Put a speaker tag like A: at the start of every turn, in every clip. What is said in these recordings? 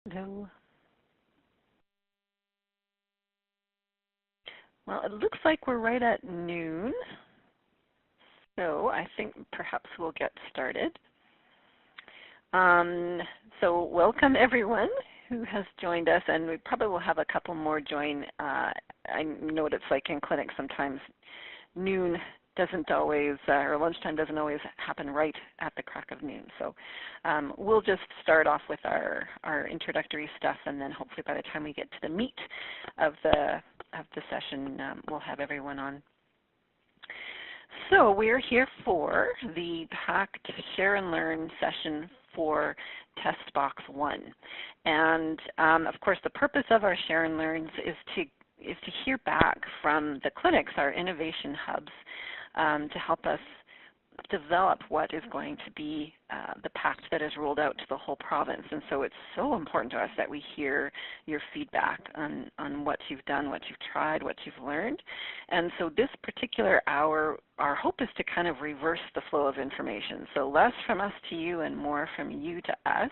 A: Hello. Well, it looks like we're right at noon, so I think perhaps we'll get started. So welcome everyone who has joined us, and we probably will have a couple more join. I know what it's like in clinics sometimes. Noon doesn't always, or lunchtime doesn't always happen right at the crack of noon. So we'll just start off with our introductory stuff, and then hopefully by the time we get to the meat of the session, we'll have everyone on. So we're here for the PACT Share and Learn session for Test Box 1. And of course the purpose of our Share and Learns is to hear back from the clinics, our innovation hubs, to help us develop what is going to be the PACT that is rolled out to the whole province. And so it's so important to us that we hear your feedback on what you've done, what you've tried, what you've learned. And so this particular hour, our hope is to kind of reverse the flow of information. So less from us to you and more from you to us.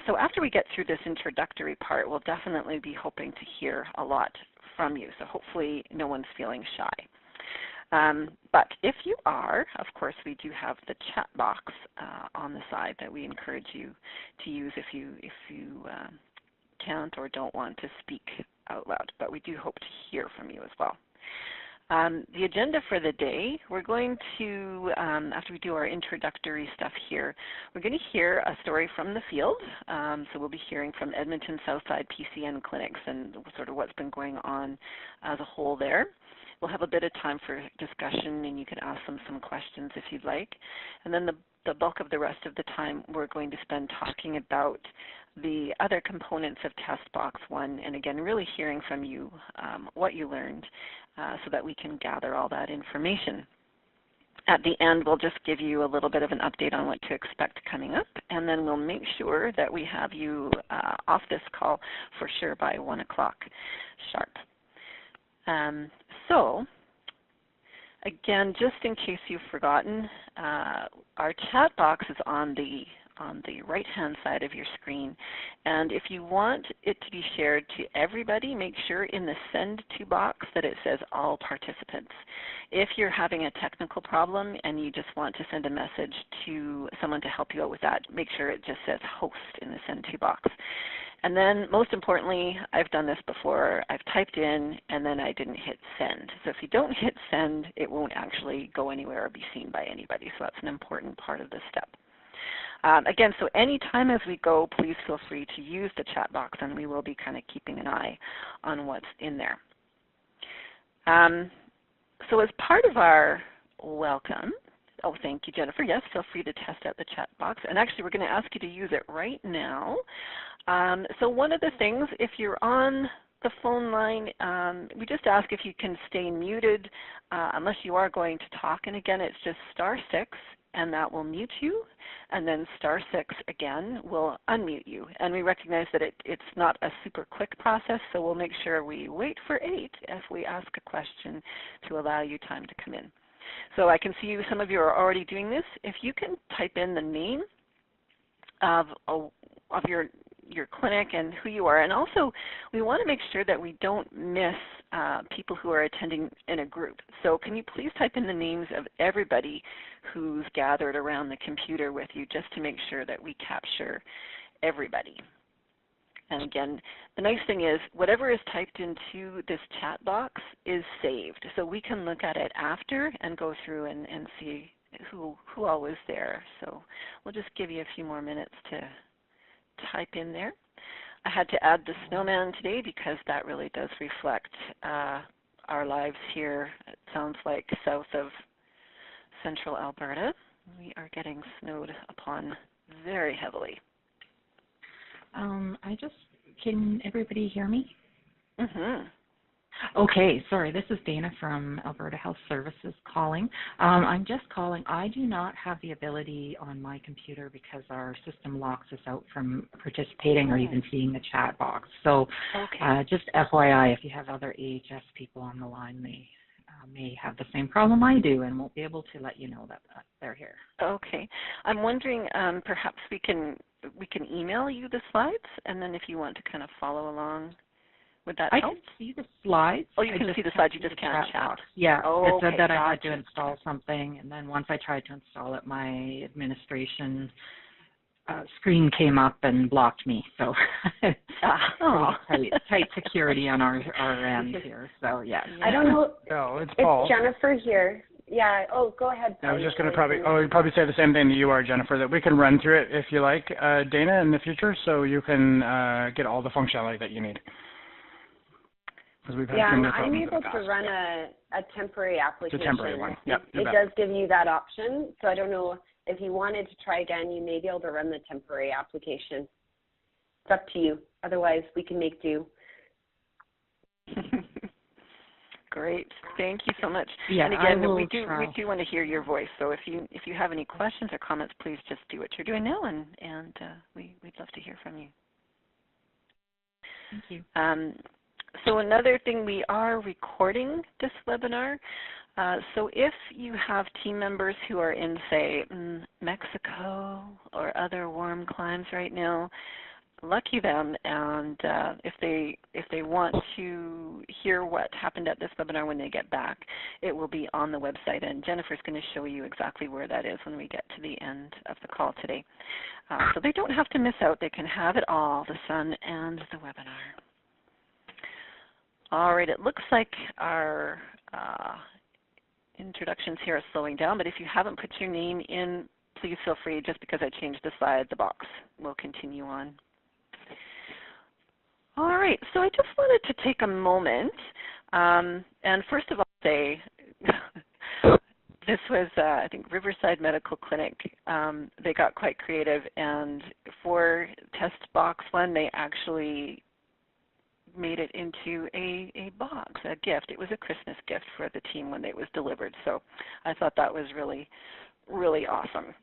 A: So after we get through this introductory part, we'll definitely be hoping to hear a lot from you. So hopefully no one's feeling shy. But if you are, of course, we do have the chat box on the side that we encourage you to use if you can't or don't want to speak out loud. But we do hope to hear from you as well. The agenda for the day, we're going to, after we do our introductory stuff here, we're going to hear a story from the field. So we'll be hearing from Edmonton Southside PCN clinics and sort of what's been going on as a whole there. We'll have a bit of time for discussion, and you can ask them some questions if you'd like. And then the bulk of the rest of the time we're going to spend talking about the other components of Test Box 1, and again, really hearing from you what you learned so that we can gather all that information. At the end, we'll just give you a little bit of an update on what to expect coming up, and then we'll make sure that we have you off this call for sure by 1 o'clock sharp. So, again, just in case you've forgotten, our chat box is on the right-hand side of your screen. And if you want it to be shared to everybody, make sure in the Send To box that it says All Participants. If you're having a technical problem and you just want to send a message to someone to help you out with that, make sure it just says Host in the Send To box. And then, most importantly, I've done this before. I've typed in, and then I didn't hit send. So if you don't hit send, it won't actually go anywhere or be seen by anybody. So that's an important part of this step. Again, so anytime as we go, please feel free to use the chat box, and we will be kind of keeping an eye on what's in there. So as part of our welcome, oh, thank you, Jennifer. Yes, feel free to test out the chat box. And actually, we're going to ask you to use it right now. So one of the things, if you're on the phone line, we just ask if you can stay muted unless you are going to talk. And again, it's just *6, and that will mute you. And then *6 again will unmute you. And we recognize that it's not a super quick process, so we'll make sure we wait for 8 if we ask a question to allow you time to come in. So I can see some of you are already doing this. If you can type in the name of your clinic and who you are. And also, we want to make sure that we don't miss people who are attending in a group. So can you please type in the names of everybody who's gathered around the computer with you, just to make sure that we capture everybody. And again, the nice thing is whatever is typed into this chat box is saved. So we can look at it after and go through and see who all was there. So we'll just give you a few more minutes to type in there. I had to add the snowman today because that really does reflect our lives here. It sounds like south of central Alberta. We are getting snowed upon very heavily.
B: Can everybody hear me?
A: Mm-hmm.
B: Okay, sorry, this is Dana from Alberta Health Services calling. I'm just calling. I do not have the ability on my computer because our system locks us out from participating or even seeing the chat box. So just FYI, if you have other AHS people on the line, they may have the same problem I do and won't be able to let you know that they're here.
A: Okay. I'm wondering perhaps we can we can email you the slides, and then if you want to kind of follow along, would that
B: I
A: help?
B: can see the slides.
A: Oh, you can see the slides, you just can't chat.
B: Box. Yeah,
A: Oh,
B: it said
A: okay,
B: that I
A: gotcha.
B: had to install something, and then once I tried to install it, my administration screen came up and blocked me. So tight security on our end here. So yes.
C: I don't know.
D: No, it's Paul.
C: It's Jennifer here. Yeah. Oh, go ahead, Paul.
D: I was just going to probably say the same thing that you are, Jennifer, that we can run through it if you like, Dana, in the future, so you can get all the functionality that you need. We've had
C: I'm able to run a temporary application.
D: It's a temporary one. Yep,
C: it does give you that option. So I don't know if you wanted to try again, you may be able to run the temporary application. It's up to you. Otherwise, we can make do.
A: Great, thank you so much.
B: Yeah,
A: and again, we do want to hear your voice. So if you have any questions or comments, please just do what you're doing now, and we'd love to hear from you.
B: Thank you.
A: So another thing, we are recording this webinar. So if you have team members who are in, say, Mexico or other warm climes right now, lucky them, and if they want to hear what happened at this webinar when they get back, it will be on the website, and Jennifer's going to show you exactly where that is when we get to the end of the call today. So they don't have to miss out. They can have it all, the sun and the webinar. All right, it looks like our introductions here are slowing down, but if you haven't put your name in, please feel free. Just because I changed the slide, the box will continue on. All right, so I just wanted to take a moment and first of all say this was, I think, Riverside Medical Clinic. They got quite creative, and for test box 1, they actually made it into a box, a gift. It was a Christmas gift for the team when it was delivered. So I thought that was really, really awesome.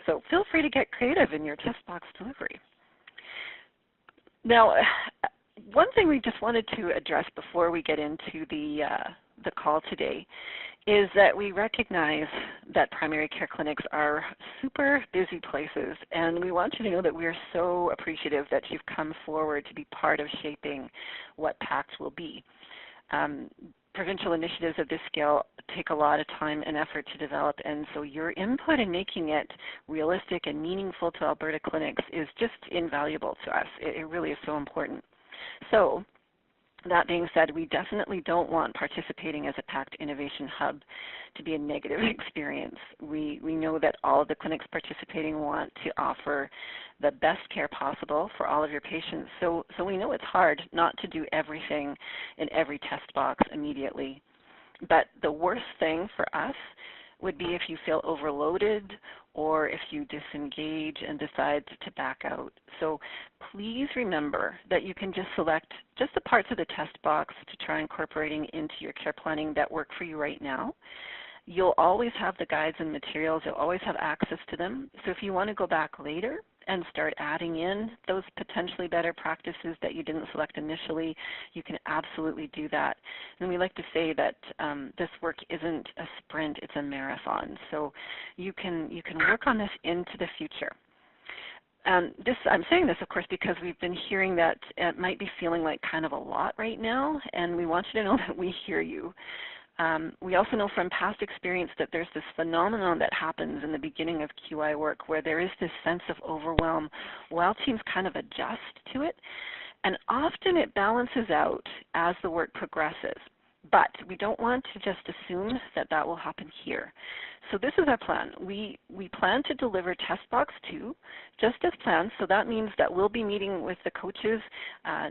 A: So feel free to get creative in your test box delivery. Now, one thing we just wanted to address before we get into the call today is that we recognize that primary care clinics are super busy places, and we want you to know that we are so appreciative that you've come forward to be part of shaping what PaCT will be. Provincial initiatives of this scale take a lot of time and effort to develop, and so your input in making it realistic and meaningful to Alberta clinics is just invaluable to us. It really is so important. So, that being said, we definitely don't want participating as a PaCT Innovation Hub to be a negative experience. We know that all of the clinics participating want to offer the best care possible for all of your patients. So we know it's hard not to do everything in every test box immediately. But the worst thing for us would be if you feel overloaded or if you disengage and decide to back out. So please remember that you can just select just the parts of the test box to try incorporating into your care planning that work for you right now. You'll always have the guides and materials. You'll always have access to them. So if you want to go back later and start adding in those potentially better practices that you didn't select initially, you can absolutely do that. And we like to say that this work isn't a sprint, it's a marathon. So you can work on this into the future. I'm saying this, of course, because we've been hearing that it might be feeling like kind of a lot right now, and we want you to know that we hear you. We also know from past experience that there's this phenomenon that happens in the beginning of QI work where there is this sense of overwhelm while teams kind of adjust to it, and often it balances out as the work progresses. But we don't want to just assume that that will happen here. So this is our plan. We plan to deliver test box 2 just as planned. So that means that we'll be meeting with the coaches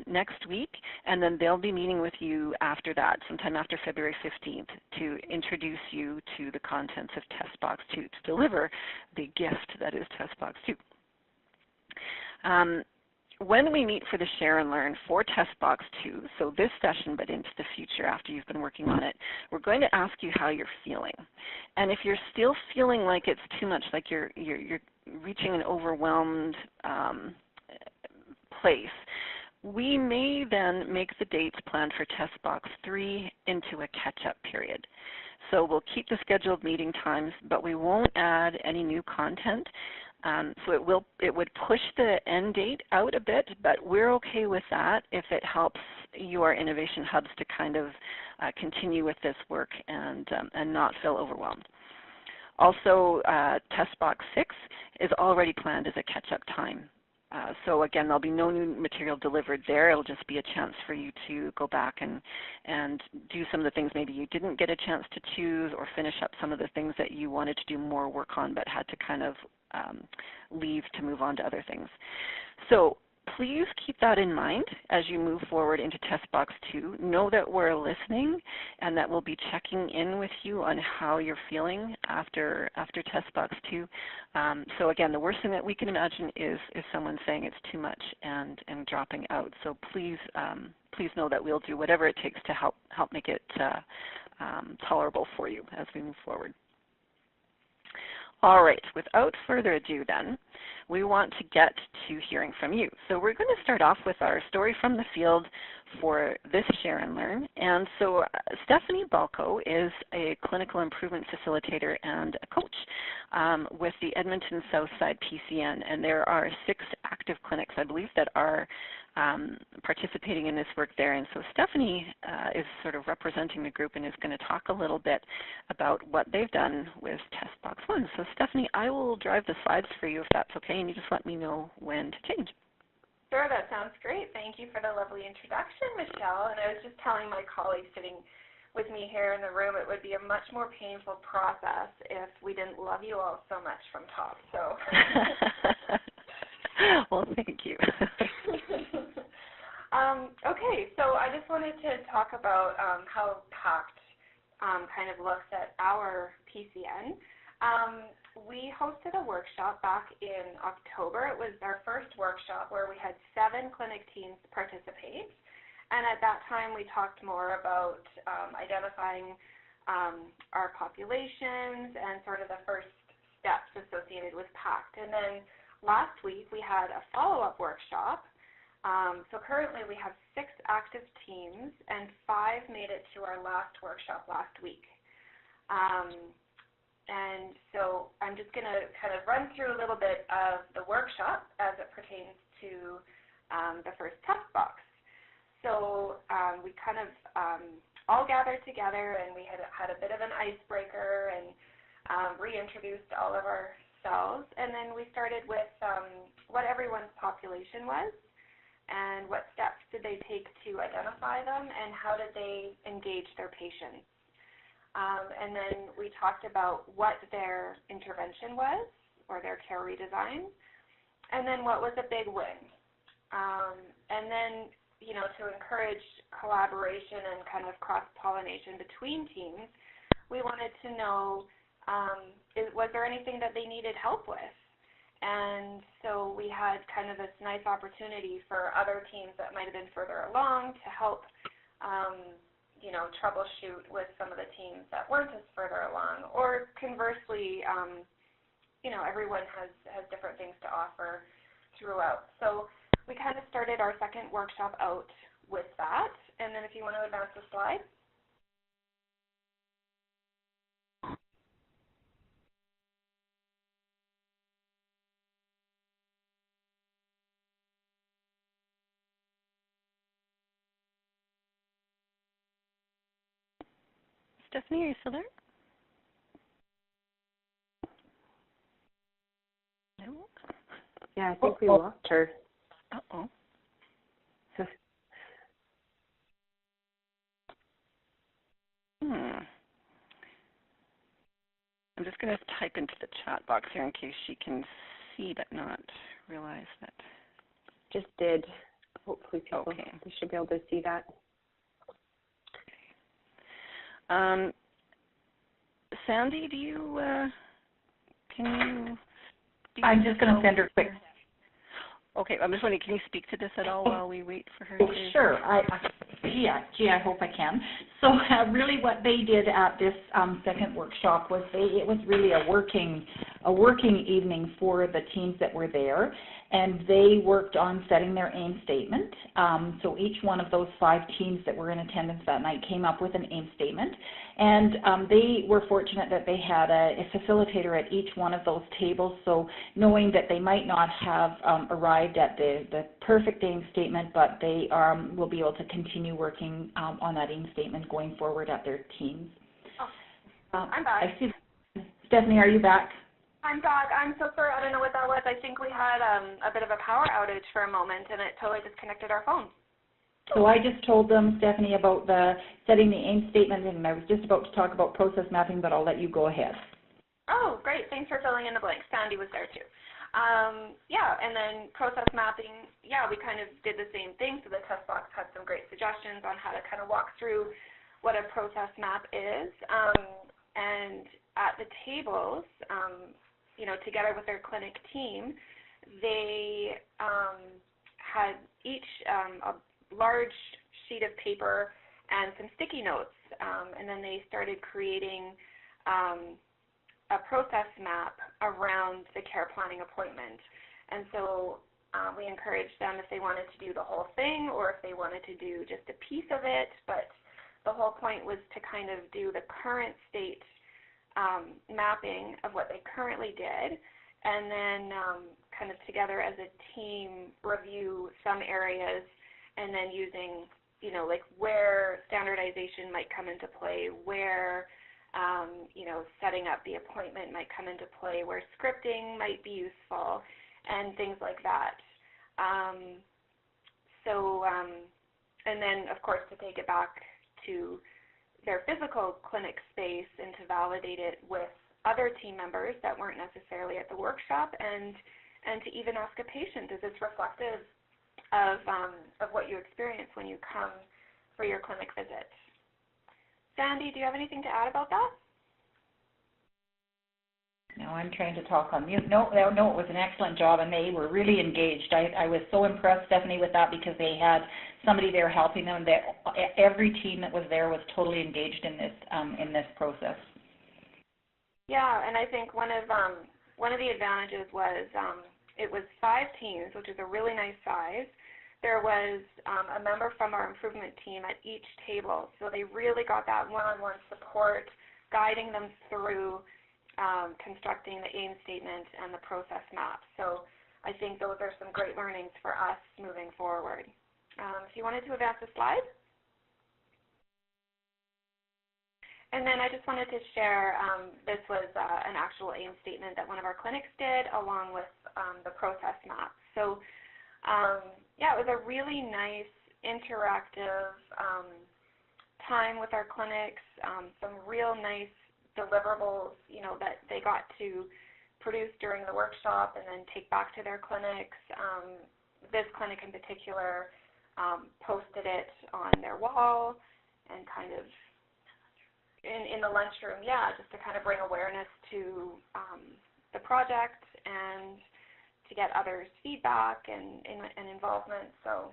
A: next week, and then they'll be meeting with you after that, sometime after February 15th, to introduce you to the contents of test box 2, to deliver the gift that is test box 2. When we meet for the Share and Learn for test box 2, so this session but into the future after you've been working on it, we're going to ask you how you're feeling. And if you're still feeling like it's too much, like you're reaching an overwhelmed place, we may then make the dates planned for test box 3 into a catch-up period. So we'll keep the scheduled meeting times, but we won't add any new content. So it would push the end date out a bit, but we're okay with that if it helps your innovation hubs to kind of continue with this work and not feel overwhelmed. Also, test box 6 is already planned as a catch-up time. So again, there'll be no new material delivered there. It'll just be a chance for you to go back and do some of the things maybe you didn't get a chance to choose, or finish up some of the things that you wanted to do more work on but had to kind of leave to move on to other things. So please keep that in mind as you move forward into test box 2. Know that we're listening and that we'll be checking in with you on how you're feeling after test box 2. So again, the worst thing that we can imagine is someone saying it's too much and dropping out. So please know that we'll do whatever it takes to help make it tolerable for you as we move forward. All right, without further ado then, we want to get to hearing from you. So we're going to start off with our story from the field for this Share and Learn. And so Stephanie Balco is a clinical improvement facilitator and a coach with the Edmonton Southside PCN. And there are 6 active clinics, I believe, that are participating in this work there. And so Stephanie is sort of representing the group and is going to talk a little bit about what they've done with test box 1. So Stephanie, I will drive the slides for you if that's okay, and you just let me know when to change.
E: Sure, that sounds great. Thank you for the lovely introduction, Michelle. And I was just telling my colleagues sitting with me here in the room, it would be a much more painful process if we didn't love you all so much from top. So.
A: Well, thank you.
E: Okay, so I just wanted to talk about how PaCT kind of looks at our PCN. We hosted a workshop back in October. It was our first workshop where we had 7 clinic teams participate. And at that time, we talked more about identifying our populations and sort of the first steps associated with PaCT. And then last week, we had a follow-up workshop. So currently, we have 6 active teams, and 5 made it to our last workshop last week. And so I'm just going to kind of run through a little bit of the workshop as it pertains to the first test box. So we kind of all gathered together, and we had a bit of an icebreaker and reintroduced all of ourselves. And then we started with what everyone's population was, and what steps did they take to identify them, and how did they engage their patients. And then we talked about what their intervention was, or their care redesign, and then what was a big win. And then, you know, to encourage collaboration and kind of cross-pollination between teams, we wanted to know, was there anything that they needed help with? And so we had kind of this nice opportunity for other teams that might have been further along to help you know, troubleshoot with some of the teams that weren't as further along, or conversely, you know, everyone has different things to offer throughout. So we kind of started our second workshop out with that, and then if you want to advance the slide.
A: Stephanie, are you still there? No.
C: Yeah, I think we lost her.
A: Uh-oh. I'm just going to type into the chat box here in case she can see but not realize that.
C: Just did. Hopefully people
A: Okay.
C: we should be able to see that.
A: Sandy, do you, can you speak?
B: I'm just going to send her quick.
A: Okay, I'm just wondering, can you speak to this at all while we wait for her to?
B: Sure. I hope I can.
F: So really what they did at this second workshop was it was really a working evening for the teams that were there, and they worked on setting their aim statement. So each one of those 5 teams that were in attendance that night came up with an aim statement, and they were fortunate that they had a facilitator at each one of those tables, so knowing that they might not have arrived at the perfect aim statement, but they will be able to continue working on that aim statement going forward at their teams.
E: I'm back.
F: I see. Stephanie, are you back?
E: I'm back. I'm so sorry. I don't know what that was. I think we had a bit of a power outage for a moment, and it totally disconnected our phone.
F: So I just told them, Stephanie, about setting the aim statement, and I was just about to talk about process mapping, but I'll let you go ahead.
E: Oh, great. Thanks for filling in the blanks. Sandy was there too. Yeah, and then process mapping, yeah, we kind of did the same thing. So the test box had some great suggestions on how to kind of walk through what a process map is. And at the tables, together with their clinic team, they had each a large sheet of paper and some sticky notes, and then they started creating a process map around the care planning appointment. And so we encouraged them if they wanted to do the whole thing or if they wanted to do just a piece of it, but the whole point was to kind of do the current state mapping of what they currently did, and then kind of together as a team review some areas, and then using, like where standardization might come into play, where setting up the appointment might come into play, where scripting might be useful, and things like that. And then, of course, to take it back to their physical clinic space and to validate it with other team members that weren't necessarily at the workshop, and to even ask a patient, is this reflective of what you experience when you come for your clinic visit? Sandy, do you have anything to add about that?
F: No, I'm trying to talk on mute. No, it was an excellent job, and they were really engaged. I was so impressed, Stephanie, with that, because they had somebody there helping them. Every team that was there was totally engaged in this process.
E: Yeah, and I think one of the advantages was it was 5 teams, which is a really nice size. There was a member from our improvement team at each table, so they really got that one-on-one support, guiding them through constructing the aim statement and the process map. So I think those are some great learnings for us moving forward. If you wanted to advance the slide. And then I just wanted to share, this was an actual aim statement that one of our clinics did along with the process map. So yeah, it was a really nice interactive time with our clinics, some real nice deliverables, that they got to produce during the workshop and then take back to their clinics. This clinic in particular posted it on their wall and kind of in the lunchroom, yeah, just to kind of bring awareness to the project and to get others' feedback and involvement. So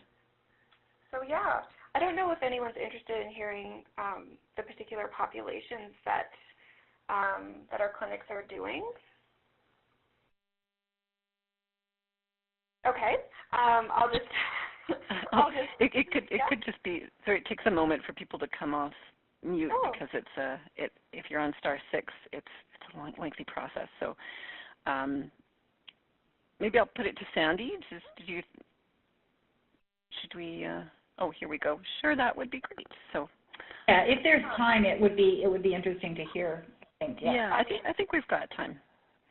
E: yeah, I don't know if anyone's interested in hearing the particular populations that our clinics are doing. Okay, I'll just.
A: It could just be. So it takes a moment for people to come off mute because if you're on *6, it's a lengthy process. So maybe I'll put it to Sandy. Should we? Oh, here we go. Sure, that would be great. So.
F: Yeah, if there's time, it would be interesting to hear.
A: Yeah, I think we've got time.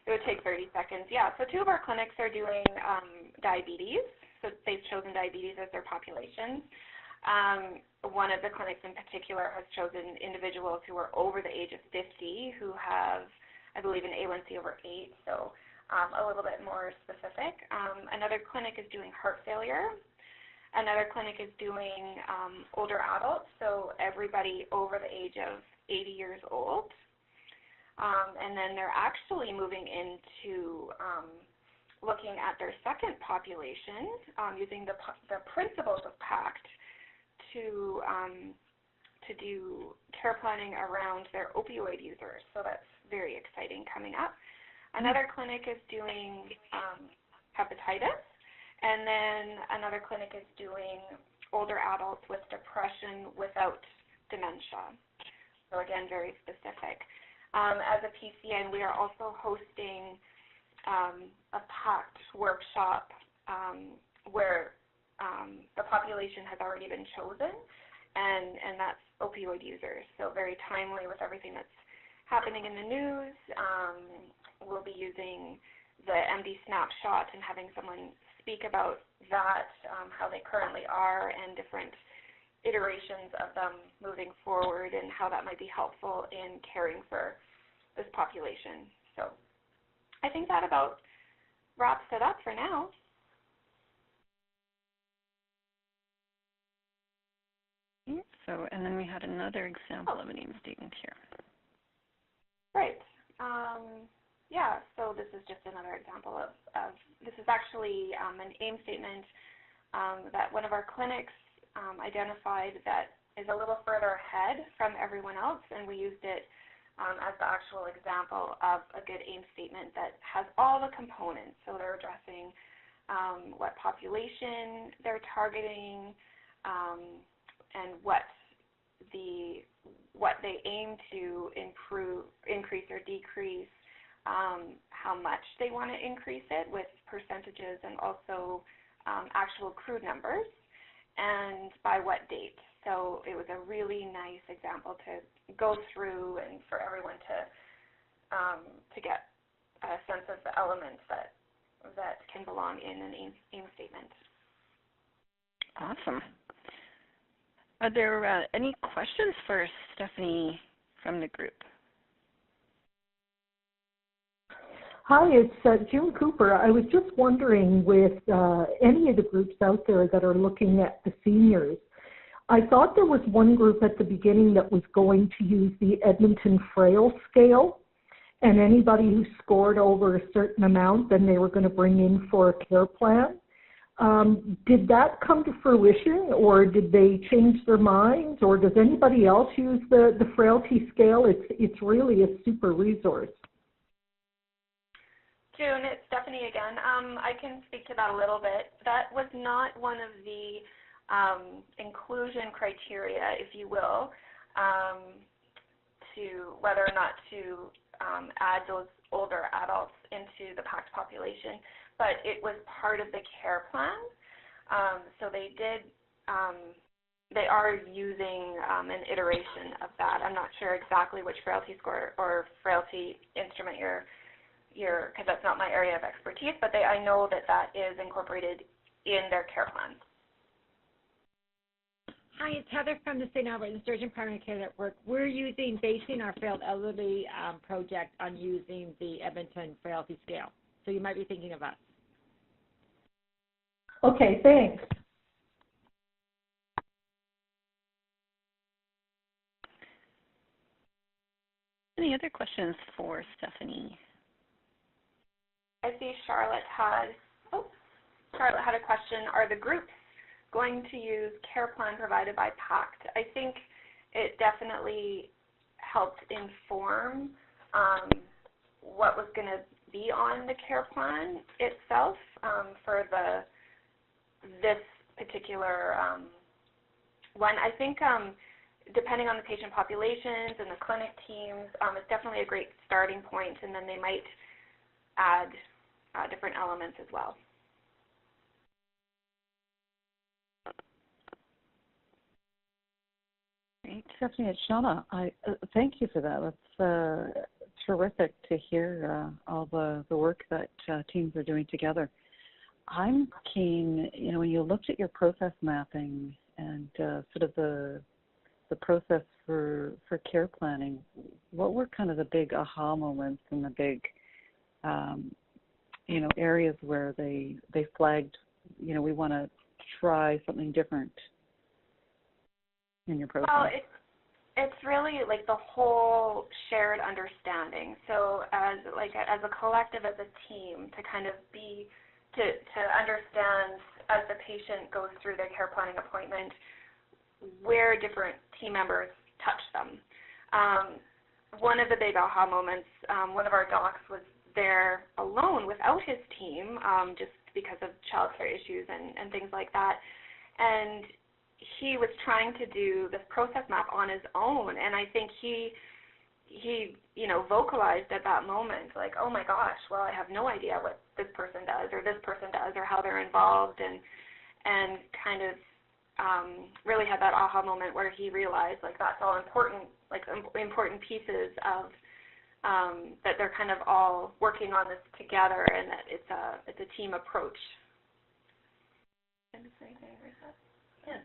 E: It would take 30 seconds. Yeah, so 2 of our clinics are doing diabetes. So they've chosen diabetes as their population. One of the clinics in particular has chosen individuals who are over the age of 50 who have, I believe, an A1C over 8, so a little bit more specific. Another clinic is doing heart failure. Another clinic is doing older adults, so everybody over the age of 80 years old. And then they're actually moving into looking at their second population using the principles of PaCT to to do care planning around their opioid users. So that's very exciting coming up. Another clinic is doing hepatitis, and then another clinic is doing older adults with depression without dementia. So again, very specific. As a PCN, we are also hosting a PaCT workshop where the population has already been chosen, and that's opioid users. So very timely with everything that's happening in the news. We'll be using the MD snapshot and having someone speak about that, how they currently are, and different iterations of them moving forward, and how that might be helpful in caring for this population. So I think that about wraps it up for now.
A: So, and then we had another example of an aim statement here.
E: Right. Yeah, so this is just another example of this is actually an aim statement that one of our clinics identified that is a little further ahead from everyone else, and we used it as the actual example of a good aim statement that has all the components. So they're addressing what population they're targeting, and what they aim to improve, increase or decrease, how much they want to increase it with percentages, and also actual crew numbers, and by what date. So it was a really nice example to go through and for everyone to get a sense of the elements that can belong in an aim statement.
A: Awesome. Are there any questions for Stephanie from the group?
G: Hi, it's June Cooper. I was just wondering, with any of the groups out there that are looking at the seniors, I thought there was one group at the beginning that was going to use the Edmonton Frail Scale, and anybody who scored over a certain amount, then they were going to bring in for a care plan. Did that come to fruition, or did they change their minds, or does anybody else use the frailty scale? It's really a super resource.
E: June, it's Stephanie again. I can speak to that a little bit. That was not one of the inclusion criteria, if you will, to whether or not to add those older adults into the PaCT population, but it was part of the care plan. So they are using an iteration of that. I'm not sure exactly which frailty score or frailty instrument because that's not my area of expertise, but I know that is incorporated in their care plan.
H: Hi, it's Heather from the St. Albert and Sturgeon Primary Care Network. We're basing our failed elderly project on using the Edmonton Frailty Scale. So you might be thinking of us.
G: Okay, thanks.
A: Any other questions for Stephanie?
E: I see Charlotte had a question. Are the groups going to use care plan provided by PaCT? I think it definitely helped inform what was going to be on the care plan itself for this particular one. I think depending on the patient populations and the clinic teams, it's definitely a great starting point, and then they might add different elements as well.
A: Great.
I: Stephanie, it's Shauna. Thank you for that. That's terrific to hear all the work that teams are doing together. I'm keen, when you looked at your process mapping and sort of the process for care planning, what were kind of the big aha moments and the big areas where they flagged, we want to try something different in your process?
E: Well, it's really like the whole shared understanding. So as a collective, as a team, to kind of to understand as the patient goes through their care planning appointment, where different team members touch them. One of the big aha moments, one of our docs was there alone without his team, just because of childcare issues and things like that. And he was trying to do this process map on his own, and I think he vocalized at that moment, like, oh my gosh, well, I have no idea what this person does or this person does or how they're involved, and kind of really had that aha moment where he realized, like, that's all important, like important pieces of that they're kind of all working on this together, and that it's a team approach. Yes.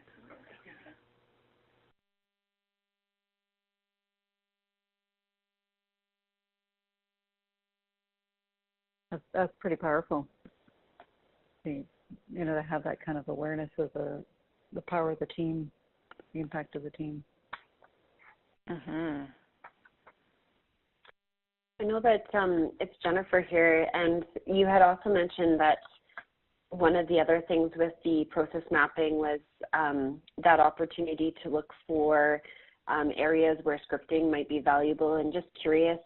I: That's pretty powerful. To have that kind of awareness of the power of the team, the impact of the team.
C: I know that it's Jennifer here, and you had also mentioned that one of the other things with the process mapping was that opportunity to look for areas where scripting might be valuable. And just curious,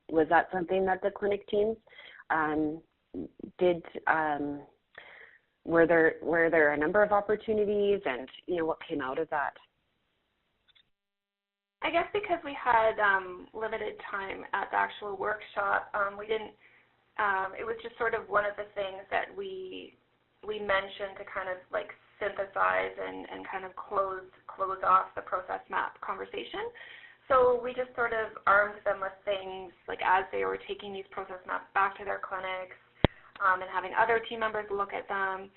C: was that something that the clinic teams did? Were there a number of opportunities, and what came out of that?
E: I guess because we had limited time at the actual workshop, we didn't. It was just sort of one of the things that we mentioned to kind of like synthesize and kind of close off the process map conversation. So we just sort of armed them with things like as they were taking these process maps back to their clinics, and having other team members look at them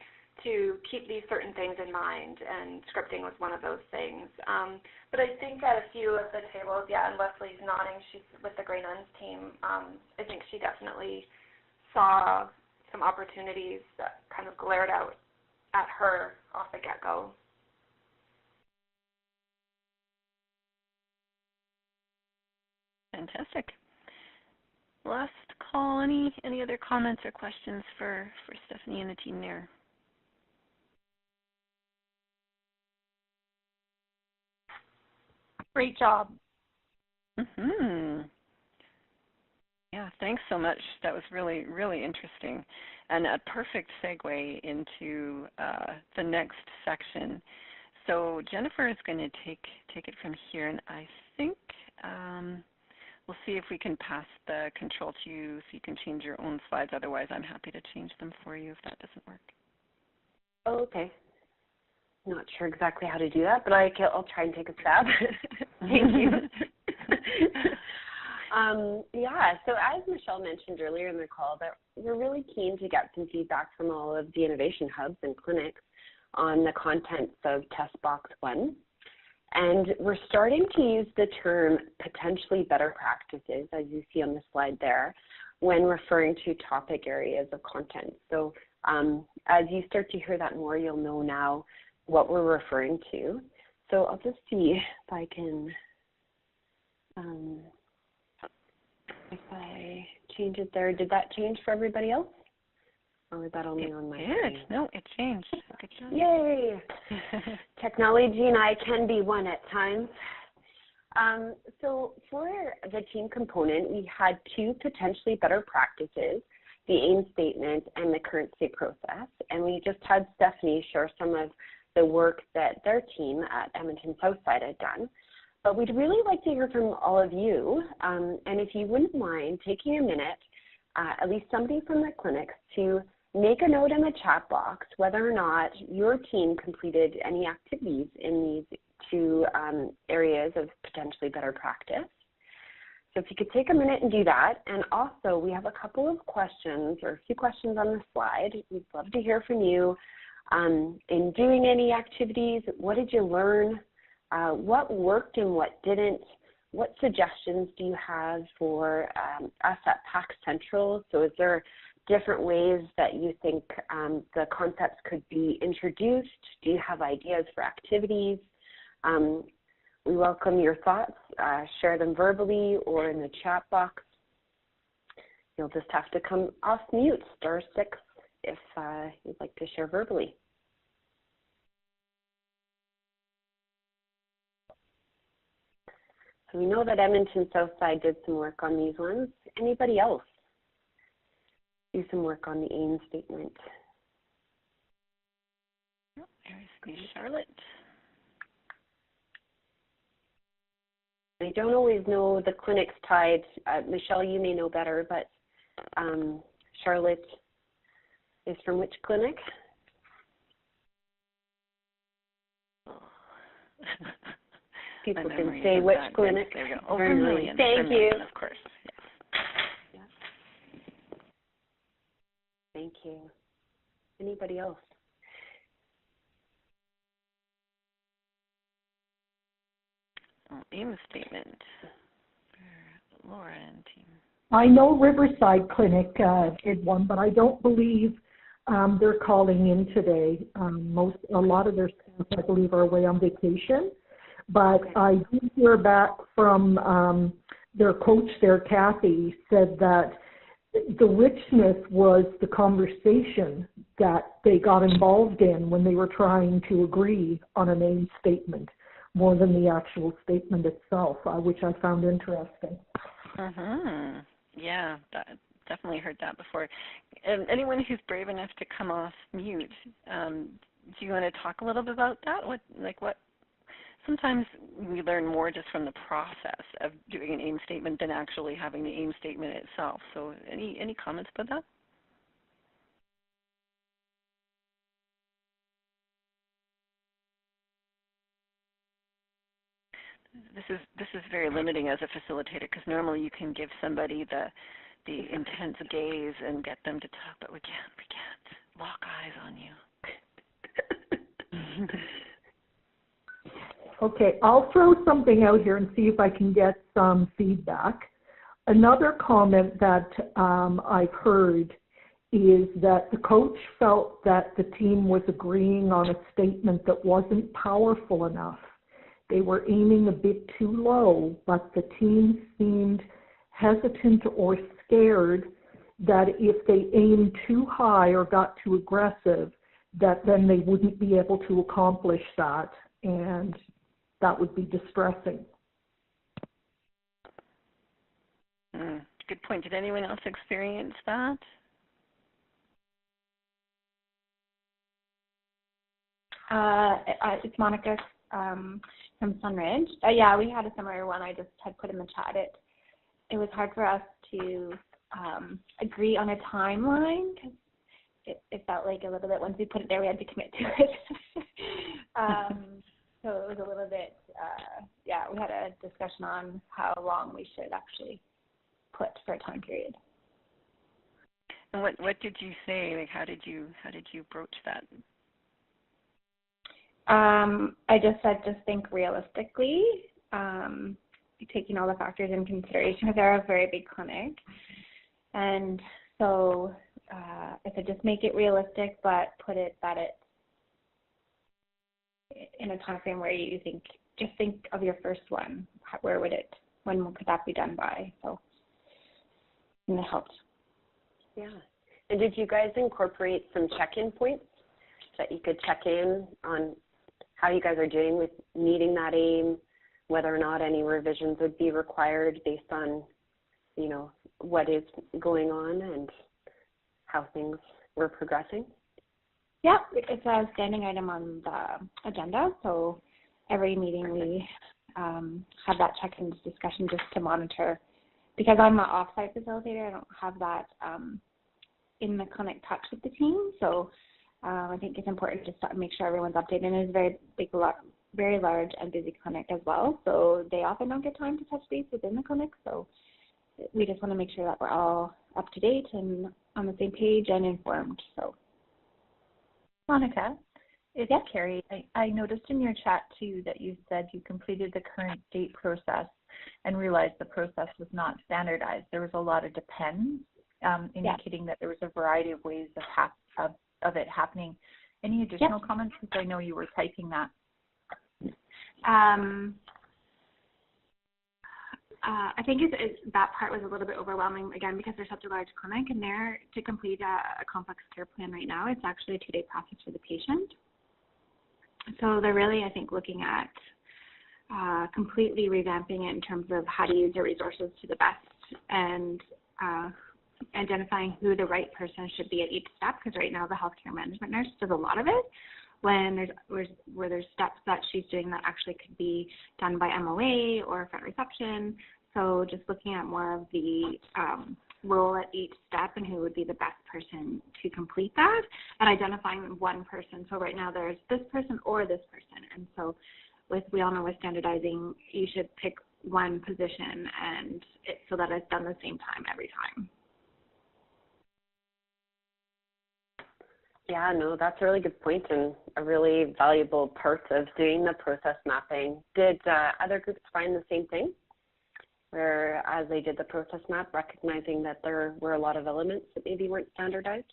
E: to keep these certain things in mind, and scripting was one of those things. But I think at a few of the tables, yeah, and Leslie's nodding, she's with the Grey Nuns team, I think she definitely saw some opportunities that kind of glared out at her off the get-go.
A: Fantastic. Last call. Any other comments or questions for Stephanie and the team there?
H: Great job.
A: Yeah, thanks so much. That was really, really interesting, and a perfect segue into the next section. So Jennifer is going to take it from here, and I think we'll see if we can pass the control to you so you can change your own slides. Otherwise, I'm happy to change them for you if that doesn't work.
C: Oh, okay. Not sure exactly how to do that, but I'll try and take a stab. Thank you. Yeah, so as Michelle mentioned earlier in the call, that we're really keen to get some feedback from all of the innovation hubs and clinics on the contents of Test Box 1. And we're starting to use the term potentially better practices, as you see on the slide there, when referring to topic areas of content. So as you start to hear that more, you'll know now what we're referring to. So I'll just see if I can, if I change it there. Did that change for everybody else? Or was that only on my screen?
A: No, it changed. Good job.
C: Yay! Technology and I can be one at times. So for the team component, we had two potentially better practices, the aim statement and the current state process. And we just had Stephanie share some of the work that their team at Edmonton Southside had done. But we'd really like to hear from all of you. And if you wouldn't mind taking a minute, at least somebody from the clinics, to make a note in the chat box whether or not your team completed any activities in these two areas of potentially better practice. So if you could take a minute and do that. And also, we have a couple of questions, or a few questions on the slide. We'd love to hear from you. In doing any activities, what did you learn? What worked and what didn't? What suggestions do you have for us at PAC Central? So is there different ways that you think the concepts could be introduced? Do you have ideas for activities? We welcome your thoughts. Share them verbally or in the chat box. You'll just have to come off mute, *6, if you'd like to share verbally. So we know that Edmonton Southside did some work on these ones. Anybody else do some work on the AIM statement?
A: There's Charlotte.
C: I don't always know the clinics tied. Michelle, you may know better, but Charlotte is from which clinic? People can say which clinic.
A: There we go. Oh, Vermilion.
C: Thank you.
A: Of course. Yes.
C: Thank you. Anybody else?
A: AIM statement. Laura and team.
G: I know Riverside Clinic did one, but I don't believe they're calling in today. A lot of their staff, I believe, are away on vacation. But I did hear back from their coach there, Kathy, said that the richness was the conversation that they got involved in when they were trying to agree on a AIM statement, more than the actual statement itself, which I found interesting.
A: Yeah, definitely heard that before. And anyone who's brave enough to come off mute, do you want to talk a little bit about that? What? Sometimes we learn more just from the process of doing an AIM statement than actually having the AIM statement itself. So, any comments about that? This is very limiting as a facilitator, because normally you can give somebody the intense gaze and get them to talk, but we can't lock eyes on you.
G: Okay, I'll throw something out here and see if I can get some feedback. Another comment that I've heard is that the coach felt that the team was agreeing on a statement that wasn't powerful enough. They were aiming a bit too low, but the team seemed hesitant or scared that if they aimed too high or got too aggressive, that then they wouldn't be able to accomplish that, and that would be distressing.
A: Good point. Did anyone else experience that?
E: It's Monica from Sunridge. Yeah, we had a similar one. I just had put in the chat. It was hard for us to agree on a timeline, because it felt like a little bit, once we put it there, we had to commit to it. So it was a little bit, we had a discussion on how long we should actually put for a time period.
A: And what did you say? Like, how did you broach that?
E: I just said, just think realistically, taking all the factors in consideration, because they're a very big clinic. And so I said, just make it realistic, but put it that it's in a time frame where you just think of your first one. When could that be done by? So, and it helped.
C: Yeah. And did you guys incorporate some check-in points that you could check in on how you guys are doing with meeting that aim, whether or not any revisions would be required based on, what is going on and how things were progressing?
E: Yeah, it's a standing item on the agenda. So every meeting we have that check-in discussion just to monitor. Because I'm an off-site facilitator, I don't have that in the clinic touch with the team. So I think it's important just to make sure everyone's updated. And it's a very big, very large and busy clinic as well. So they often don't get time to touch base within the clinic. So we just want to make sure that we're all up to date and on the same page and informed. So,
J: Monica, it's Carrie. I noticed in your chat too that you said you completed the current date process and realized the process was not standardized. There was a lot of depends, indicating that there was a variety of ways of it happening. Any additional comments? Because I know you were typing that.
E: I think that part was a little bit overwhelming, again, because they're such a large clinic, and to complete a complex care plan right now, it's actually a 2-day process for the patient. So they're really, I think, looking at completely revamping it in terms of how to use your resources to the best and identifying who the right person should be at each step, because right now the healthcare management nurse does a lot of it when there's steps that she's doing that actually could be done by MOA or front reception. So just looking at more of the role at each step and who would be the best person to complete that, and identifying one person. So right now there's this person or this person, and so we all know with standardizing, you should pick one position and so that it's done the same time every time.
C: Yeah, no, that's a really good point and a really valuable part of doing the process mapping. Did other groups find the same thing, where as they did the process map, recognizing that there were a lot of elements that maybe weren't standardized?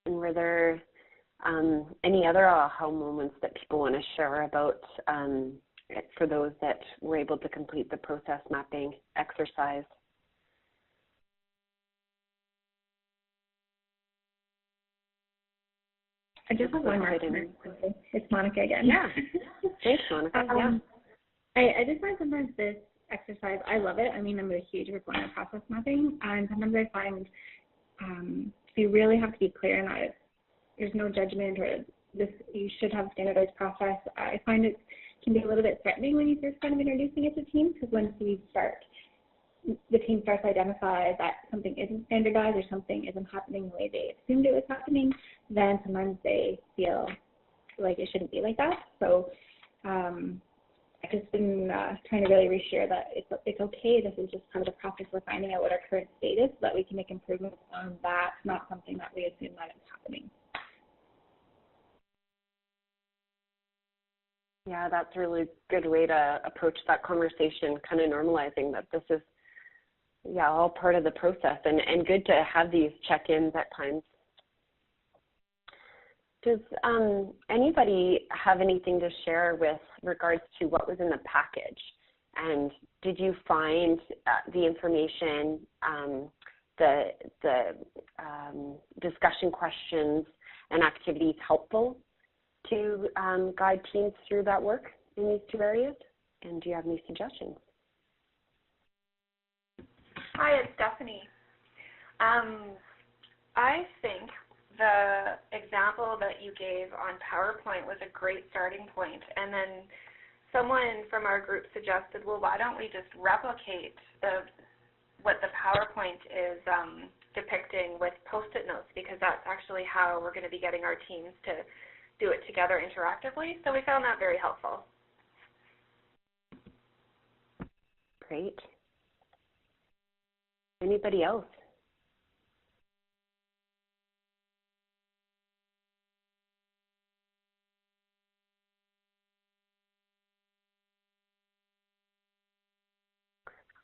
C: And were there any other aha moments that people want to share about for those that were able to complete the process mapping exercise?
K: I just have one more comment. It's Monica again.
C: Yeah. Thanks, Monica.
K: I just find sometimes this exercise, I love it. I mean, I'm a huge proponent of process mapping, and sometimes I find you really have to be clear in that there's no judgment or this. You should have a standardized process. I find it can be a little bit threatening when you first kind of introducing it to teams, because once the team starts to identify that something isn't standardized or something isn't happening the way they assumed it was happening, then sometimes they feel like it shouldn't be like that. So I've just been trying to really reassure that it's okay. This is just kind of the process. We're finding out what our current state is so that we can make improvements on that, not something that we assume that is happening.
C: Yeah, that's a really good way to approach that conversation, kind of normalizing that this is, all part of the process, and good to have these check-ins at times. Does anybody have anything to share with regards to what was in the package? And did you find the information, the discussion questions and activities helpful to guide teams through that work in these two areas? And do you have any suggestions?
E: Hi, it's Stephanie. I think the example that you gave on PowerPoint was a great starting point, and then someone from our group suggested, well, why don't we just replicate what the PowerPoint is depicting with Post-it notes, because that's actually how we're going to be getting our teams to do it together interactively. So we found that very helpful.
C: Great. Anybody else?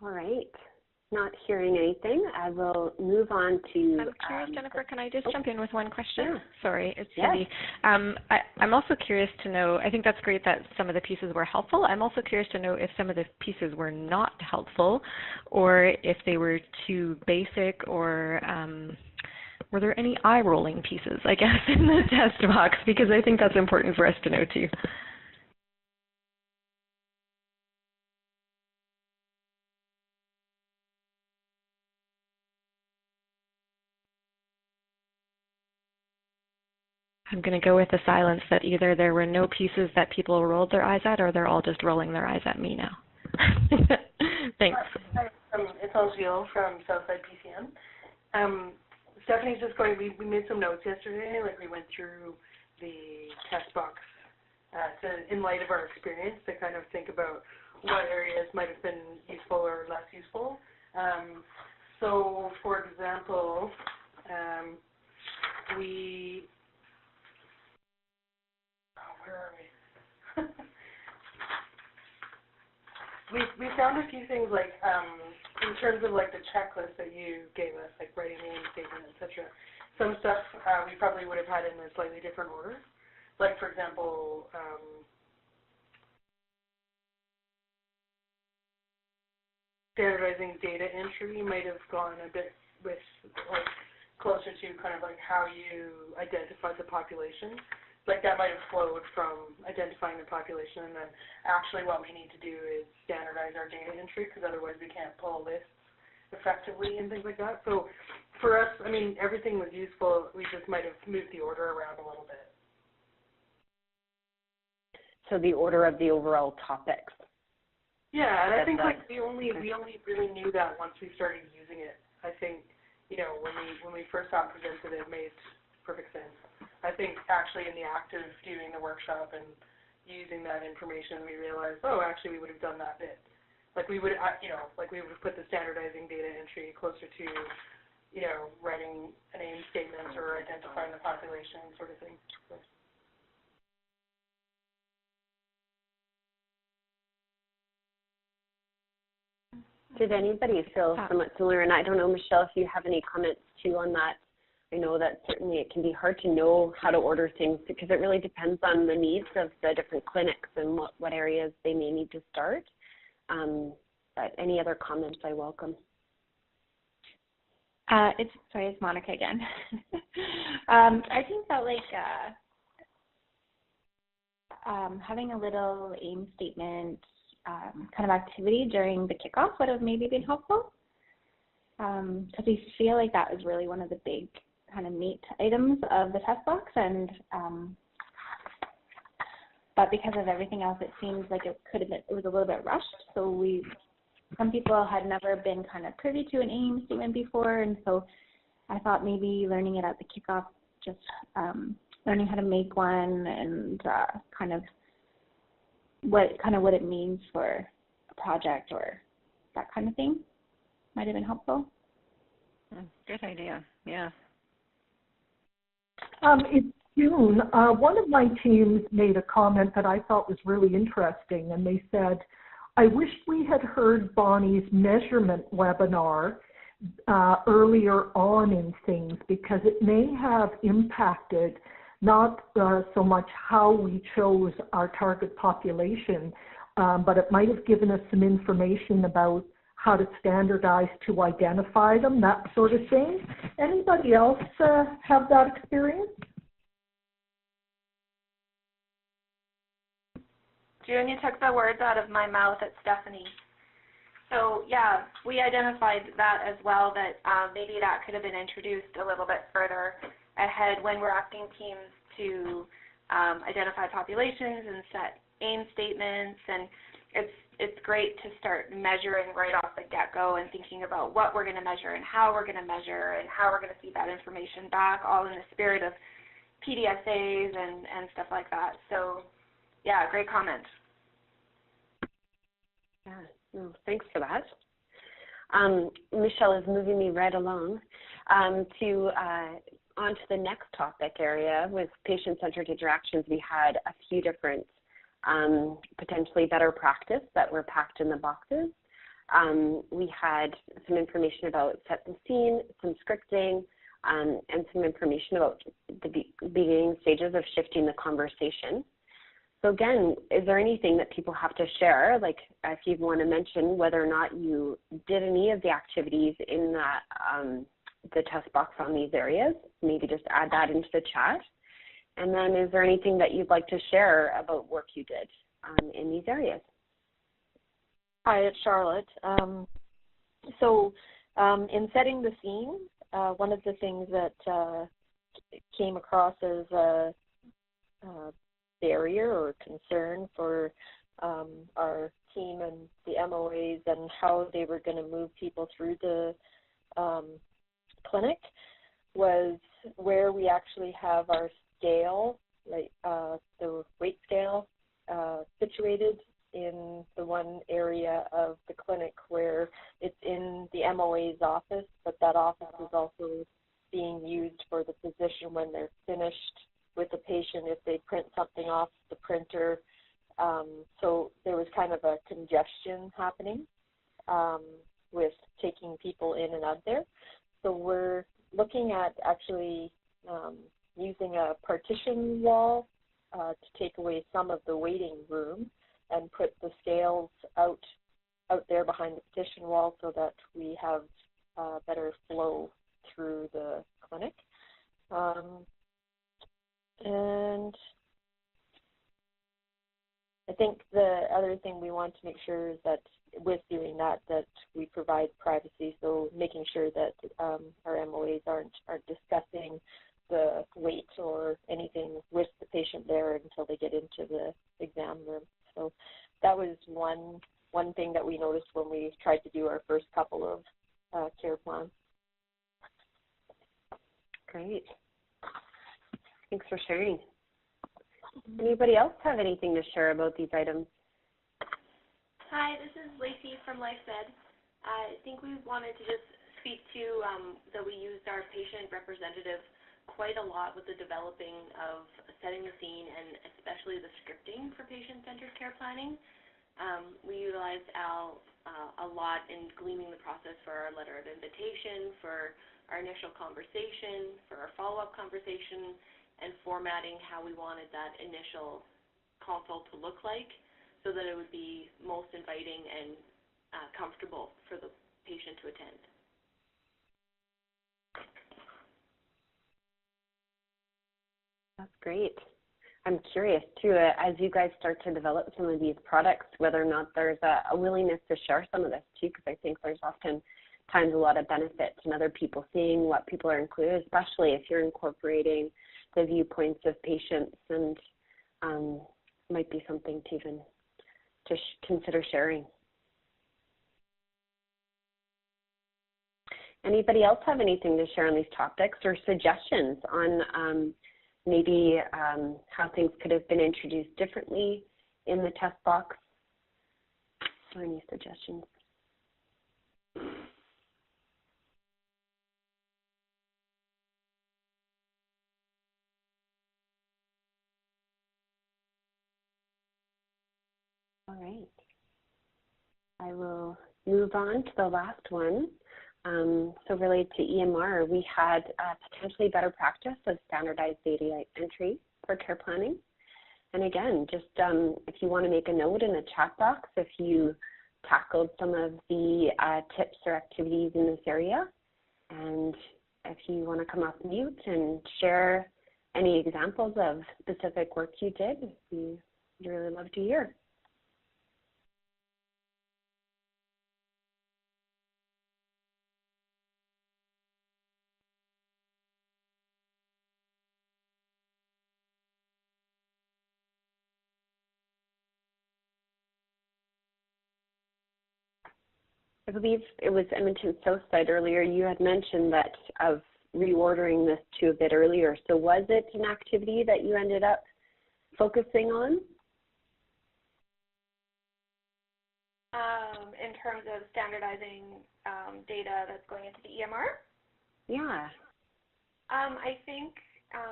C: All right. Not hearing anything, I will move on to...
L: I'm curious, Jennifer, can I just jump in with one question?
C: Sure.
L: Sorry, it's Cindy. I'm also curious to know, I think that's great that some of the pieces were helpful. I'm also curious to know if some of the pieces were not helpful, or if they were too basic, or were there any eye-rolling pieces, I guess, in the test box, because I think that's important for us to know too. I'm going to go with the silence that either there were no pieces that people rolled their eyes at, or they're all just rolling their eyes at me now. Thanks.
M: Hi, it's Angel from Southside PCM. Stephanie's just going, we made some notes yesterday, like we went through the test box in light of our experience to kind of think about what areas might have been useful or less useful. So, for example, where are we? we found a few things like in terms of like the checklist that you gave us, like writing the end statement, etc. Some stuff we probably would have had in a slightly different order. Like for example, standardizing data entry might have gone a bit with like closer to kind of like how you identify the population. Like that might have flowed from identifying the population, and then actually what we need to do is standardize our data entry, because otherwise we can't pull lists effectively and things like that. So for us, I mean, everything was useful. We just might have moved the order around a little bit.
C: So the order of the overall topics.
M: Yeah, and I think like we only really knew that once we started using it. I think, you know, when we first got presented, it made perfect sense. I think actually in the act of doing the workshop and using that information, we realized, oh, actually we would have done that bit. Like we would, you know, like we would have put the standardizing data entry closer to, you know, writing an aim statement or identifying the population sort of thing.
C: Did anybody feel somewhat similar? And I don't know, Michelle, if you have any comments too on that. I know that certainly it can be hard to know how to order things because it really depends on the needs of the different clinics and what areas they may need to start. But any other comments I welcome.
J: It's Monica again. I think that like having a little aim statement kind of activity during the kickoff would have maybe been helpful, because we feel like that was really one of the big kind of meat items of the test box, and but because of everything else, it seems like it was a little bit rushed. So some people had never been kind of privy to an aim statement before, and so I thought maybe learning it at the kickoff, just learning how to make one and kind of what it means for a project or that kind of thing might have been helpful.
A: Good idea. Yeah.
G: In June, one of my teams made a comment that I thought was really interesting, and they said, I wish we had heard Bonnie's measurement webinar earlier on in things, because it may have impacted not so much how we chose our target population, but it might have given us some information about how to standardize to identify them, that sort of thing. Anybody else have that experience?
E: June, you took the words out of my mouth. It's Stephanie. So yeah, we identified that as well, that maybe that could have been introduced a little bit further ahead when we're asking teams to identify populations and set aim statements. And it's great to start measuring right off the get-go and thinking about what we're going to measure and how we're going to measure and how we're going to feed that information back, all in the spirit of PDSAs and stuff like that. So yeah, great comment.
C: Yeah, no, thanks for that. Michelle is moving me right along on to the next topic area with patient-centered interactions. We had a few different potentially better practice that were packed in the boxes. We had some information about set the scene, some scripting, and some information about the beginning stages of shifting the conversation. So again, is there anything that people have to share, like if you want to mention whether or not you did any of the activities in that, the test box on these areas, maybe just add that into the chat. And then is there anything that you'd like to share about work you did in these areas?
N: Hi, it's Charlotte. In setting the scene, one of the things that came across as a barrier or concern for our team and the MOAs and how they were going to move people through the clinic was where we actually have our scale, like the weight scale, situated in the one area of the clinic where it's in the MOA's office, but that office is also being used for the physician when they're finished with the patient if they print something off the printer. So there was kind of a congestion happening with taking people in and out there. So we're looking at actually using a partition wall to take away some of the waiting room and put the scales out out there behind the petition wall so that we have better flow through the clinic. And I think the other thing we want to make sure is that with doing that we provide privacy, so making sure that our MOAs aren't discussing the wait or anything with the patient there until they get into the exam room. So that was one thing that we noticed when we tried to do our first couple of care plans.
C: Great. Thanks for sharing. Anybody else have anything to share about these items?
O: Hi, this is Lacey from LifeMed. I think we wanted to just speak to that we used our patient representative quite a lot with the developing of setting the scene and especially the scripting for patient-centered care planning. We utilized Al a lot in gleaming the process for our letter of invitation, for our initial conversation, for our follow-up conversation, and formatting how we wanted that initial consult to look like so that it would be most inviting and comfortable for the patient to attend.
C: That's great. I'm curious, too, as you guys start to develop some of these products, whether or not there's a willingness to share some of this, too, because I think there's often times a lot of benefits in other people seeing what people are included, especially if you're incorporating the viewpoints of patients, and might be something to even consider sharing. Anybody else have anything to share on these topics or suggestions on maybe how things could have been introduced differently in the test box, or any suggestions? All right. I will move on to the last one. So related to EMR, we had potentially better practice of standardized data entry for care planning. And again, just if you want to make a note in the chat box, if you tackled some of the tips or activities in this area, and if you want to come off mute and share any examples of specific work you did, we'd really love to hear. I believe it was Edmonton Southside earlier. You had mentioned that of reordering this to a bit earlier. So was it an activity that you ended up focusing on?
O: In terms of standardizing data that's going into the EMR?
C: Yeah.
O: I think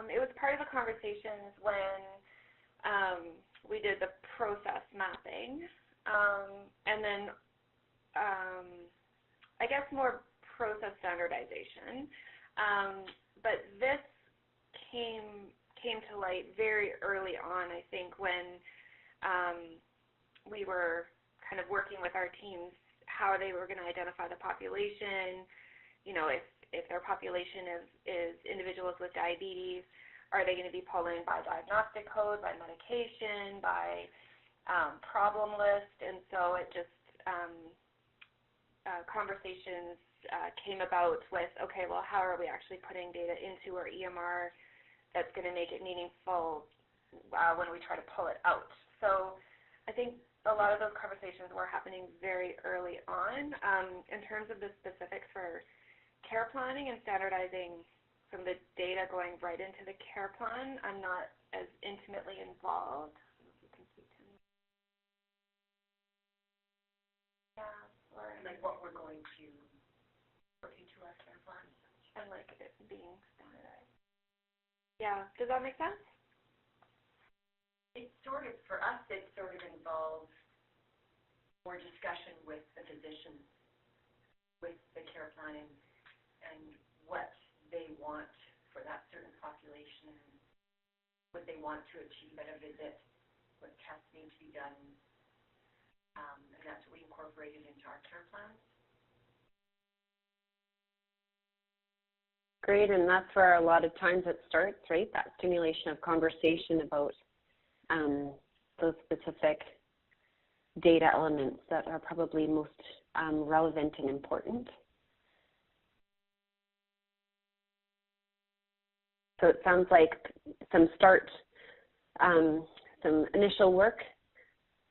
O: it was part of the conversations when we did the process mapping, and then I guess more process standardization. But this came to light very early on, I think, when we were kind of working with our teams, how they were going to identify the population, you know, if their population is individuals with diabetes, are they going to be pulling by diagnostic code, by medication, by problem list? And so it just conversations came about with, okay, well, how are we actually putting data into our EMR that's going to make it meaningful when we try to pull it out? So I think a lot of those conversations were happening very early on. In terms of the specifics for care planning and standardizing some of the data going right into the care plan, I'm not as intimately involved.
P: Like what we're going to put into our care plan.
O: And like it being standardized. Yeah, does that make sense?
P: It sort of, for us, it sort of involves more discussion with the physician, with the care plan, and what they want for that certain population, and what they want to achieve at a visit, what tests need to be done. and that's what we incorporated into our care plans.
C: Great, and that's where a lot of times it starts, right? That stimulation of conversation about those specific data elements that are probably most relevant and important. So it sounds like some initial work,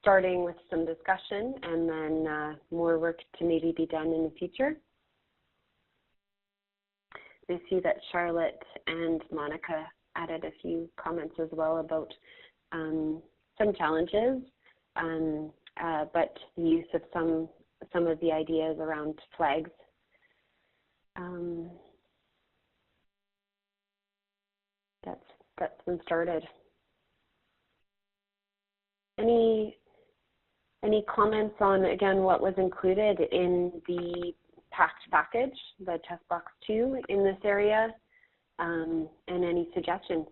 C: starting with some discussion, and then more work to maybe be done in the future. I see that Charlotte and Monica added a few comments as well about some challenges, but the use of some of the ideas around flags. That's been started. Any comments on, again, what was included in the PaCT package, the test box 2 in this area, and any suggestions?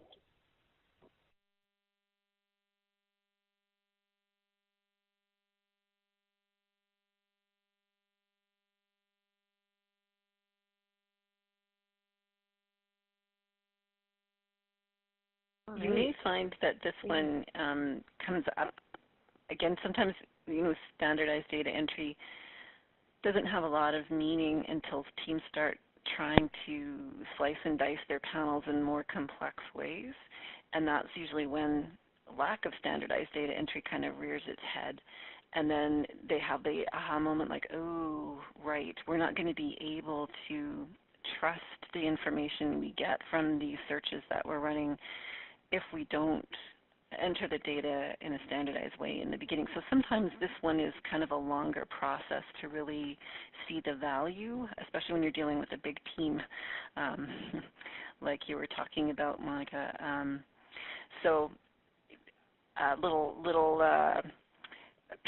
A: You may find that this one comes up, again, sometimes, standardized data entry doesn't have a lot of meaning until teams start trying to slice and dice their panels in more complex ways, and that's usually when lack of standardized data entry kind of rears its head, and then they have the aha moment like, oh, right, we're not going to be able to trust the information we get from these searches that we're running if we don't enter the data in a standardized way in the beginning. So sometimes this one is kind of a longer process to really see the value, especially when you're dealing with a big team, like you were talking about, Monica. So a little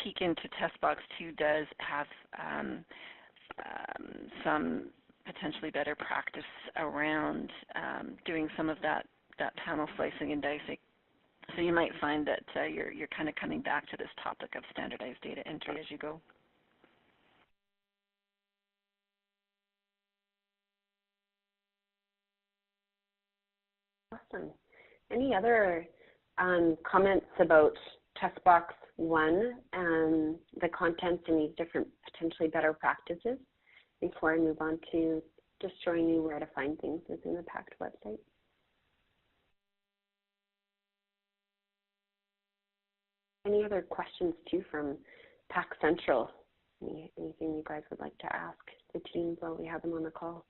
A: peek into test box 2 does have some potentially better practice around doing some of that panel slicing and dicing. So you might find that you're kind of coming back to this topic of standardized data entry as you go.
C: Awesome. Any other comments about test box 1 and the contents and these different potentially better practices before I move on to just showing you where to find things within the PaCT website? Any other questions, too, from PaCT Central? Anything you guys would like to ask the teams while we have them on the call?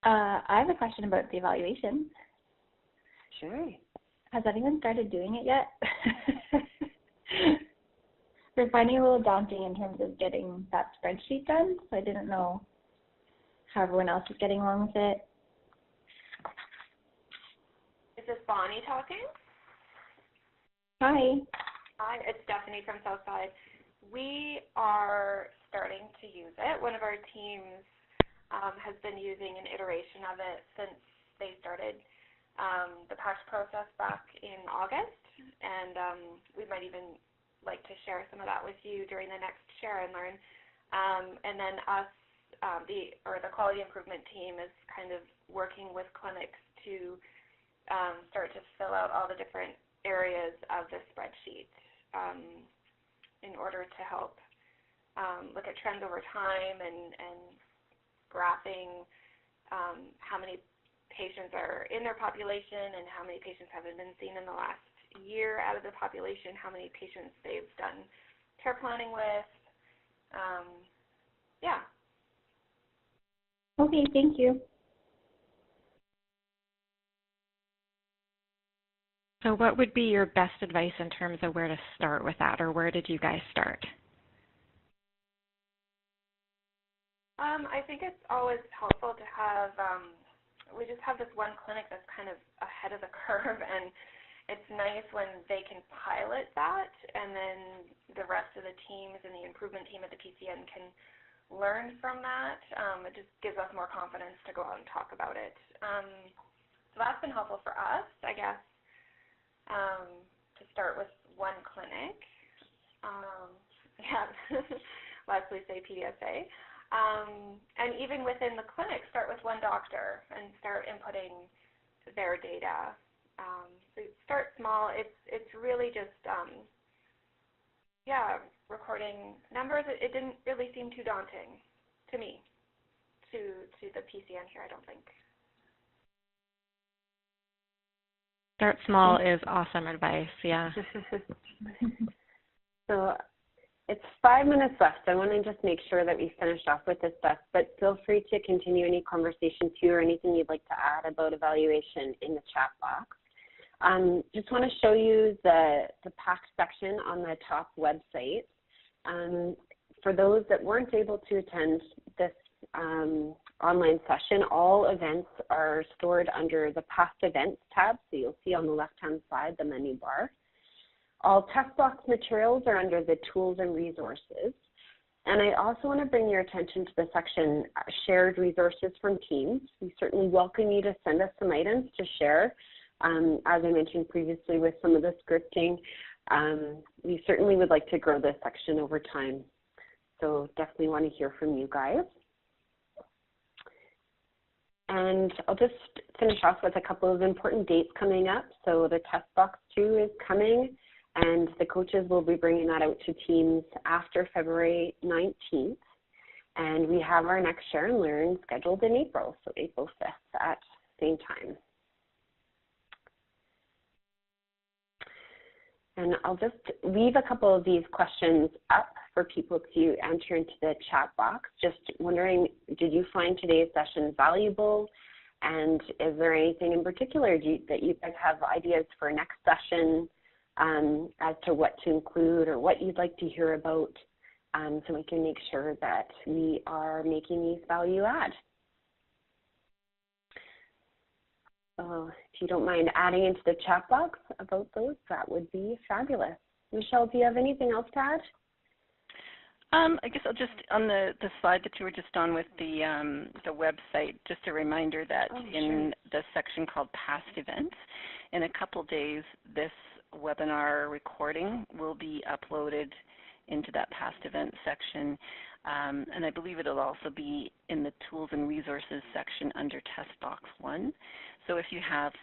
J: I have a question about the evaluation.
C: Sure.
J: Has anyone started doing it yet? We're finding it a little daunting in terms of getting that spreadsheet done, so I didn't know how everyone else is getting along with it.
E: Is this Bonnie talking?
J: Hi.
E: Hi, it's Stephanie from Southside. We are starting to use it. One of our teams has been using an iteration of it since they started the PaCT process back in August, and we might even like to share some of that with you during the next Share and Learn. And then us, the quality improvement team is kind of working with clinics to start to fill out all the different areas of the spreadsheet in order to help look at trends over time and graphing how many patients are in their population and how many patients haven't been seen in the last year out of the population, how many patients they've done care planning with. Yeah.
J: Okay, thank you.
L: So what would be your best advice in terms of where to start with that, or where did you guys start?
E: I think it's always helpful to have, we just have this one clinic that's kind of ahead of the curve, and it's nice when they can pilot that, and then the rest of the teams and the improvement team at the PCN can learn from that. It just gives us more confidence to go out and talk about it. So that's been helpful for us, I guess. Just start with one clinic. Yeah, lest we say PDSA. And even within the clinic, start with one doctor and start inputting their data. So start small. It's really just, recording numbers. It didn't really seem too daunting to me, to the PCN here, I don't think.
L: Start small is awesome advice, yeah.
C: So it's 5 minutes left. I want to just make sure that we finish off with this stuff, but feel free to continue any conversation too or anything you'd like to add about evaluation in the chat box. Just want to show you the PaCT section on the top website. For those that weren't able to attend this online session, all events are stored under the Past Events tab, so you'll see on the left-hand side the menu bar. All text box materials are under the Tools and Resources. And I also want to bring your attention to the section Shared Resources from Teams. We certainly welcome you to send us some items to share. As I mentioned previously with some of the scripting, we certainly would like to grow this section over time. So definitely want to hear from you guys. And I'll just finish off with a couple of important dates coming up. So the Test Box 2 is coming, and the coaches will be bringing that out to teams after February 19th. And we have our next Share and Learn scheduled in April, so April 5th at the same time. And I'll just leave a couple of these questions up for people to enter into the chat box. Just wondering, did you find today's session valuable? And is there anything in particular that you guys have ideas for next session as to what to include or what you'd like to hear about, so we can make sure that we are making these value add? So if you don't mind adding into the chat box about those, that would be fabulous. Michelle, do you have anything else to add?
A: I guess I'll just, on the slide that you were just on with the website, just a reminder that in the section called Past Events, in a couple days, this webinar recording will be uploaded into that Past Events section. And I believe it'll also be in the Tools and Resources section under Test Box 1. So if you have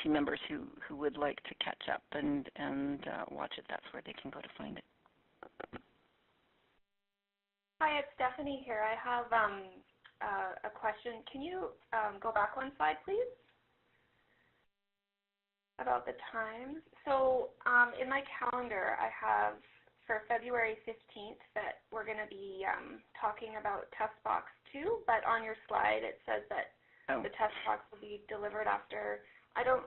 A: team members who would like to catch up and watch it, that's where they can go to find it.
E: Hi, it's Stephanie here. I have a question. Can you go back one slide, please? About the times. So in my calendar, I have for February 15th that we're going to be talking about Test Box 2, but on your slide it says that the Test Box will be delivered after. I don't.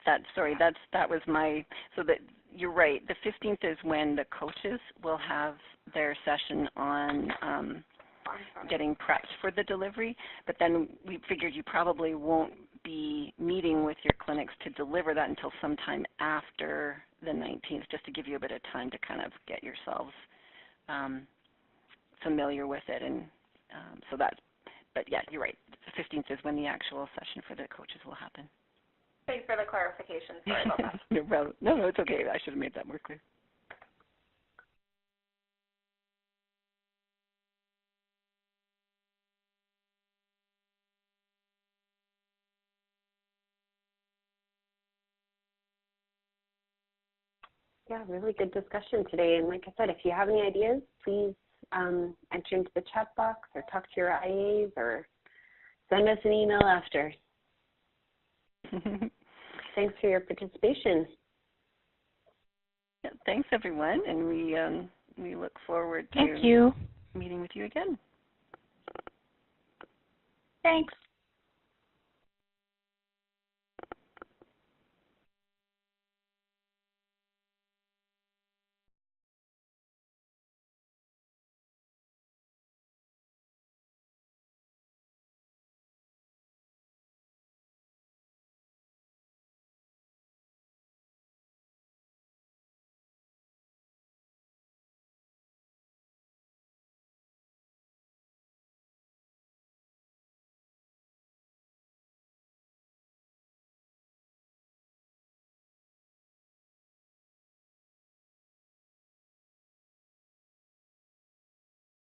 A: That was my. So that you're right. The 15th is when the coaches will have their session on getting prepped for the delivery. But then we figured you probably won't be meeting with your clinics to deliver that until sometime after the 19th, just to give you a bit of time to kind of get yourselves familiar with it. And so that, but yeah, you're right. The 15th is when the actual session for the coaches will happen.
E: Thanks for the clarification. Sorry about that.
A: No problem. No, it's okay. I should have made that more clear.
C: Yeah, really good discussion today. And like I said, if you have any ideas, please enter into the chat box or talk to your IAs or send us an email after. Thanks for your participation.
A: Yeah, thanks, everyone, and we look forward to meeting with you again.
J: Thanks.